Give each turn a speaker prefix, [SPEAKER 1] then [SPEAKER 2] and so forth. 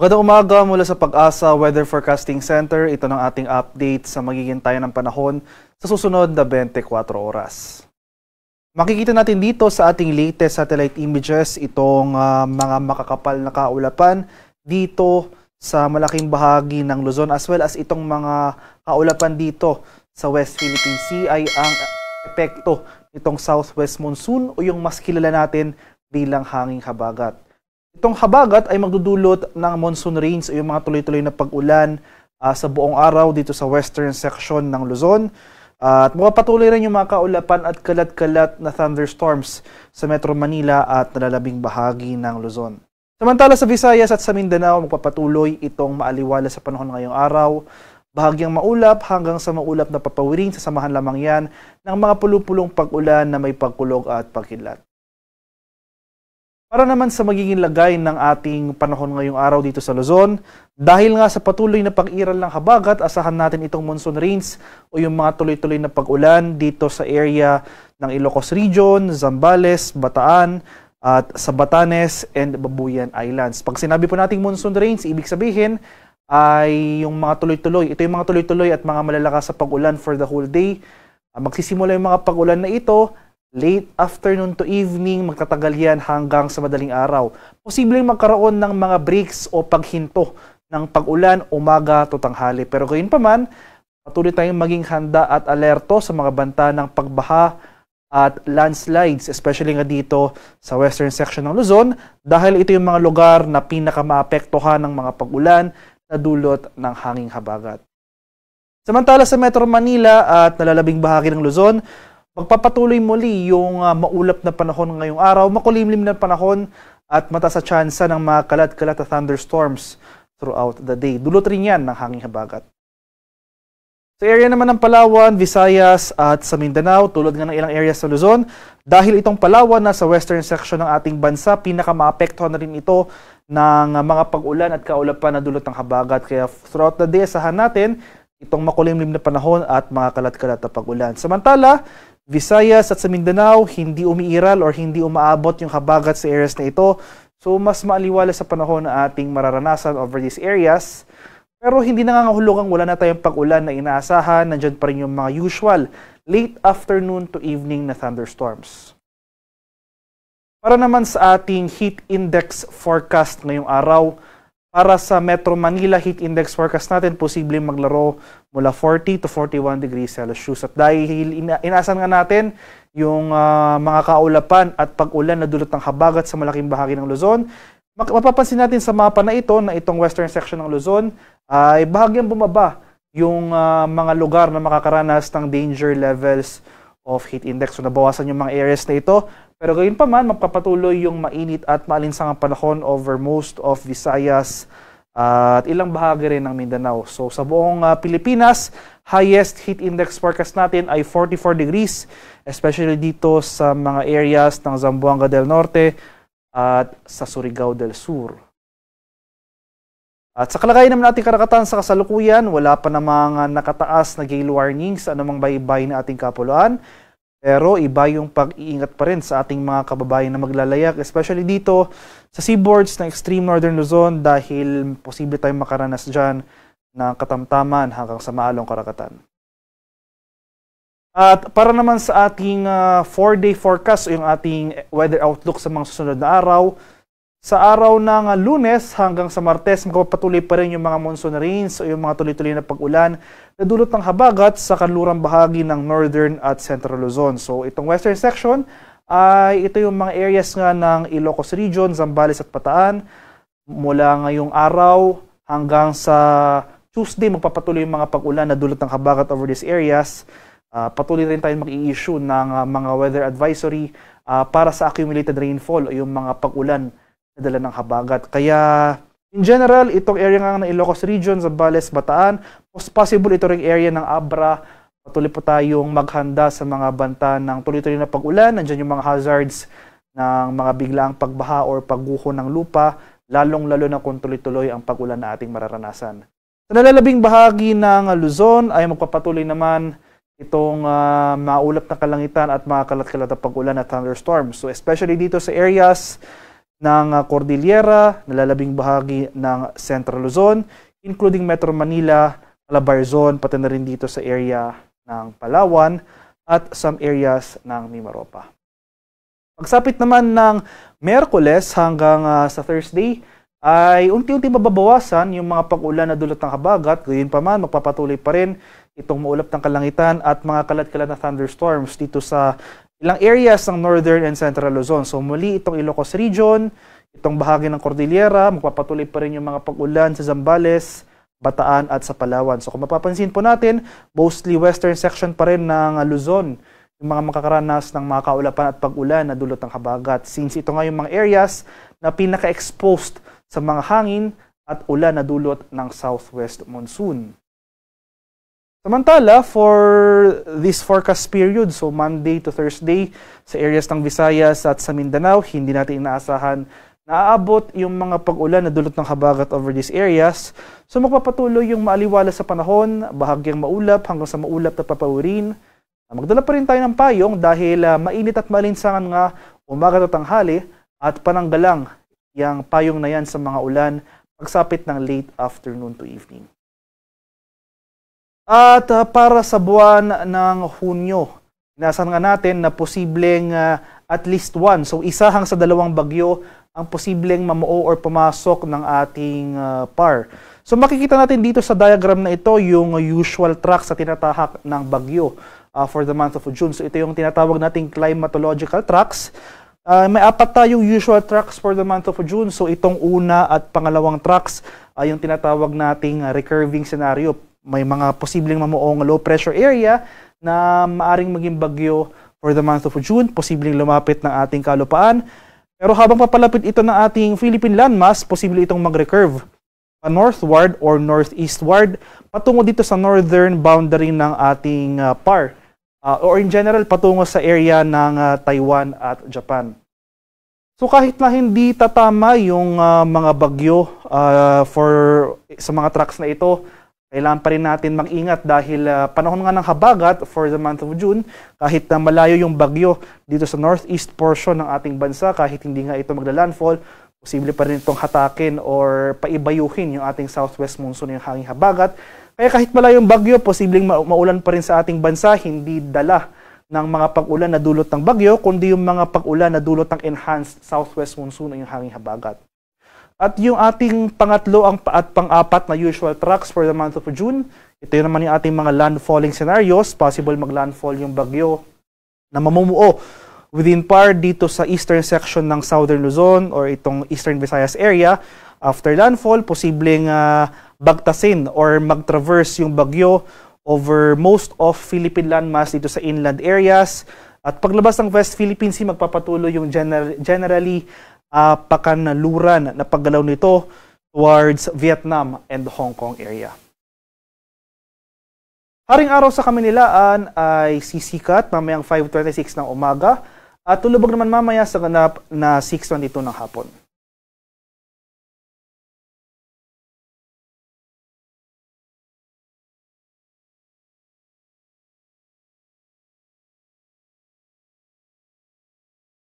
[SPEAKER 1] Magandang umaga mula sa Pag-asa Weather Forecasting Center. Ito ng ating update sa magiging tayo ng panahon sa susunod na 24 oras. Makikita natin dito sa ating latest satellite images itong mga makakapal na kaulapan dito sa malaking bahagi ng Luzon, as well as itong mga kaulapan dito sa West Philippine Sea ay ang epekto nitong southwest monsoon o yung mas kilala natin bilang hanging habagat. Itong habagat ay magdudulot ng monsoon rains o yung mga tuloy-tuloy na pag-ulan sa buong araw dito sa western section ng Luzon. At mapapatuloy rin yung mga kaulapan at kalat-kalat na thunderstorms sa Metro Manila at nalalabing bahagi ng Luzon. Samantala sa Visayas at sa Mindanao, magpapatuloy itong maaliwala sa panahon ngayong araw. Bahagyang maulap hanggang sa maulap na papawirin, sasamahan lamang yan ng mga pulupulong pag-ulan na may pagkulog at pagkidlat. Para naman sa magiging lagay ng ating panahon ngayong araw dito sa Luzon, dahil nga sa patuloy na pag-iral ng habagat, asahan natin itong monsoon rains o yung mga tuloy-tuloy na pag-ulan dito sa area ng Ilocos Region, Zambales, Bataan, at sa Batanes and Babuyan Islands. Pag sinabi po nating monsoon rains, ibig sabihin ay yung mga tuloy-tuloy. Ito yung mga tuloy-tuloy at mga malalakas sa pag-ulan for the whole day. Magsisimula yung mga pag-ulan na ito late afternoon to evening, magtatagal yan hanggang sa madaling araw. Posibleng magkaroon ng mga breaks o paghinto ng pag-ulan umaga to tanghali. Pero gayon pa man, patuloy tayong maging handa at alerto sa mga banta ng pagbaha at landslides, especially nga dito sa western section ng Luzon, dahil ito yung mga lugar na pinakamaapektuhan ng mga pag-ulan na dulot ng hanging habagat. Samantala sa Metro Manila at nalalabing bahagi ng Luzon, magpapatuloy muli yung maulap na panahon ngayong araw, makulimlim na panahon at mataas sa tsansa ng mga kalat-kalat na thunderstorms throughout the day. Dulot rin yan ng hanging habagat. Sa area naman ng Palawan, Visayas at sa Mindanao, tulad nga ng ilang areas sa Luzon, dahil itong Palawan na sa western section ng ating bansa, pinakamaapektuhan na rin ito ng mga pag-ulan at kaulapan na dulot ng habagat. Kaya throughout the day, asahan natin itong makulimlim na panahon at mga kalat-kalat na pag-ulan. Samantala, Visayas at sa Mindanao, hindi umiiral or hindi umaabot yung habagat sa areas na ito. So, mas maaliwala sa panahon na ating mararanasan over these areas. Pero hindi nangangahulugang wala na tayong pag-ulan na inaasahan. Nandyan pa rin yung mga usual late afternoon to evening na thunderstorms. Para naman sa ating heat index forecast ngayong araw, para sa Metro Manila heat index forecast natin, posibleng maglaro mula 40 to 41 degrees Celsius. At dahil inaasahan nga natin yung mga kaulapan at pag-ulan na dulot ng habagat sa malaking bahagi ng Luzon, mapapansin natin sa mapa na ito na itong western section ng Luzon ay bahagyang bumaba yung mga lugar na makakaranas ng danger levels of heat index. So nabawasan yung mga areas na ito. Pero gayon pa man, magpapatuloy yung mainit at maalinsangang panahon over most of Visayas at ilang bahagi rin ng Mindanao. So sa buong Pilipinas, highest heat index forecast natin ay 44 degrees, especially dito sa mga areas ng Zamboanga del Norte at sa Surigao del Sur. At sa kalagayan naman nating karagatan sa kasalukuyan, wala pa namang nakataas na gale warning sa anumang baybay na ating kapuluan. Pero iba yung pag-iingat pa rin sa ating mga kababayan na maglalayak, especially dito sa seaboards ng extreme northern Luzon dahil posible tayong makaranas dyan ng katamtaman hanggang sa maalong karagatan. At para naman sa ating 4-day forecast, yung ating weather outlook sa mga susunod na araw, sa araw ng Lunes hanggang sa Martes, magpapatuloy pa rin yung mga monsoon rains o yung mga tuloy-tuloy na pag-ulan na dulot ng habagat sa kanlurang bahagi ng Northern at Central Luzon. So itong western section ay ito yung mga areas nga ng Ilocos Region, Zambales at Bataan. Mula ngayong araw hanggang sa Tuesday, magpapatuloy yung mga pag-ulan na dulot ng habagat over these areas. Patuloy rin tayong mag-i-issue ng mga weather advisory para sa accumulated rainfall o yung mga pag-ulan na dala ng habagat. Kaya in general, itong area nga ng Ilocos Region, Zambales, Bataan, possible ito ring area ng Abra. Patuloy po tayong maghanda sa mga banta ng tuloy-tuloy na pag-ulan. Nandiyan yung mga hazards ng mga biglaang pagbaha or pagguho ng lupa, lalong-lalo na kung tuloy-tuloy ang pag-ulan na ating mararanasan. Sa nalalabing bahagi ng Luzon ay magpapatuloy naman itong maulap na kalangitan at mga kalat-kalat na pag-ulan at thunderstorms. So especially dito sa areas ng Cordillera, nalalabing bahagi ng Central Luzon, including Metro Manila, Calabarzon, pati na rin dito sa area ng Palawan at some areas ng Mimaropa. Pagsapit naman ng Miyerkules hanggang sa Thursday, ay unti-unti mababawasan yung mga pag-ulan na dulot ng habagat. Gayunpaman, magpapatuloy pa rin itong maulap ng kalangitan at mga kalat-kalat na thunderstorms dito sa ilang areas ng Northern and Central Luzon. So muli itong Ilocos Region, itong bahagi ng Cordillera, magpapatuloy pa rin yung mga pag-ulan sa Zambales, Bataan at sa Palawan. So kung mapapansin po natin, mostly western section pa rin ng Luzon yung mga makakaranas ng mga kaulapan at pag-ulan na dulot ng habagat. Since ito nga yung mga areas na pinaka-exposed sa mga hangin at ulan na dulot ng southwest monsoon. Samantala, for this forecast period, so Monday to Thursday, sa areas ng Visayas at sa Mindanao, hindi natin inaasahan na aabot yung mga pag-ulan na dulot ng habagat over these areas. So magpapatuloy yung maaliwala sa panahon, bahagyang maulap hanggang sa maulap na papawirin. Magdala pa rin tayo ng payong dahil mainit at malinsangan nga umaga at tanghali at pananggalang yung payong na yan sa mga ulan pagsapit ng late afternoon to evening. At para sa buwan ng Hunyo, inasahan nga natin na posibleng at least one, so isa hanggang sa dalawang bagyo ang posibleng mamuo or pumasok ng ating PAR. So makikita natin dito sa diagram na ito yung usual track sa tinatahak ng bagyo for the month of June. So ito yung tinatawag nating climatological tracks. May apat tayong usual tracks for the month of June. So itong una at pangalawang tracks ay yung tinatawag nating recurving scenario. May mga posibleng mamuong low pressure area na maaring maging bagyo for the month of June, posibleng lumapit ng ating kalupaan. Pero habang papalapit ito ng ating Philippine landmass, posible itong mag-recurve northward or northeastward patungo dito sa northern boundary ng ating PAR. Or in general, patungo sa area ng Taiwan at Japan. So kahit na hindi tatama yung mga bagyo sa mga tracks na ito, kailangan pa rin natin mag-ingat dahil panahon nga ng habagat for the month of June, kahit na malayo yung bagyo dito sa northeast portion ng ating bansa, kahit hindi nga ito magla-landfall, posible pa rin itong hatakin or paibayuhin yung ating southwest monsoon, yung hanging habagat. Kaya kahit malayo yung bagyo, posibleng maulan pa rin sa ating bansa, hindi dala ng mga pag-ulan na dulot ng bagyo, kundi yung mga pag-ulan na dulot ng enhanced southwest monsoon, yung hanging habagat. At yung ating pangatlo at pang-apat na usual tracks for the month of June, ito yun naman yung ating mga landfalling scenarios. Possible mag-landfall yung bagyo na mamumuo within PAR dito sa eastern section ng Southern Luzon or itong Eastern Visayas area. After landfall, posibleng bagtasin or mag-traverse yung bagyo over most of Philippine landmass dito sa inland areas. At paglabas ng West Philippine Sea, magpapatuloy yung generally pakanluran na paggalaw nito towards Vietnam and Hong Kong area. Haring araw sa Kaminilaan ay sisikat mamayang 5:26 ng umaga at tulubog naman mamaya sa ganap na 6:22 ng hapon.